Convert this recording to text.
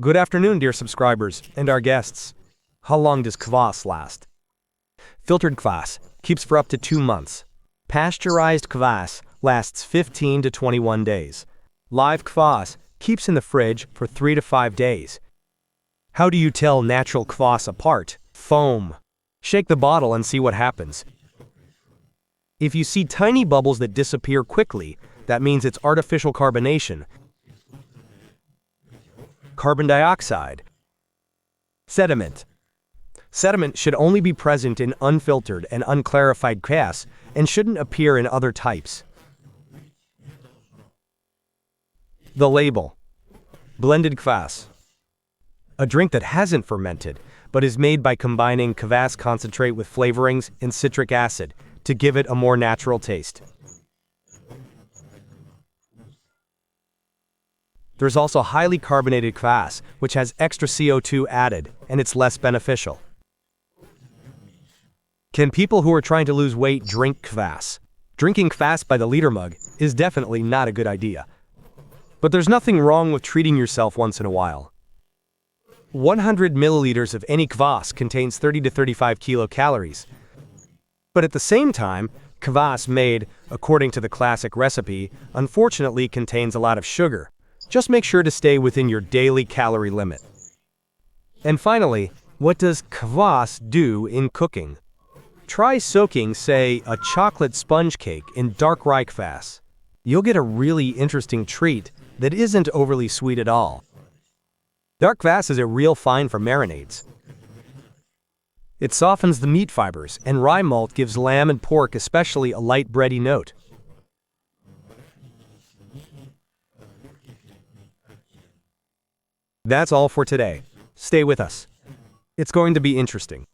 Good afternoon, dear subscribers and our guests. How long does kvass last? Filtered kvass keeps for up to 2 months. Pasteurized kvass lasts 15 to 21 days. Live kvass keeps in the fridge for 3 to 5 days. How do you tell natural kvass apart? Foam. Shake the bottle and see what happens. If you see tiny bubbles that disappear quickly, that means it's artificial carbonation. Carbon dioxide. Sediment. Sediment should only be present in unfiltered and unclarified kvass and shouldn't appear in other types. The label. Blended kvass. A drink that hasn't fermented, but is made by combining kvass concentrate with flavorings and citric acid to give it a more natural taste. There's also highly carbonated kvass, which has extra CO2 added, and it's less beneficial. Can people who are trying to lose weight drink kvass? Drinking kvass by the liter mug is definitely not a good idea. But there's nothing wrong with treating yourself once in a while. 100 milliliters of any kvass contains 30 to 35 kilocalories. But at the same time, kvass made, according to the classic recipe, unfortunately contains a lot of sugar. Just make sure to stay within your daily calorie limit. And finally, what does kvass do in cooking? Try soaking, say, a chocolate sponge cake in dark rye kvass. You'll get a really interesting treat that isn't overly sweet at all. Dark kvass is a real find for marinades. It softens the meat fibers, and rye malt gives lamb and pork especially a light bready note. That's all for today. Stay with us. It's going to be interesting.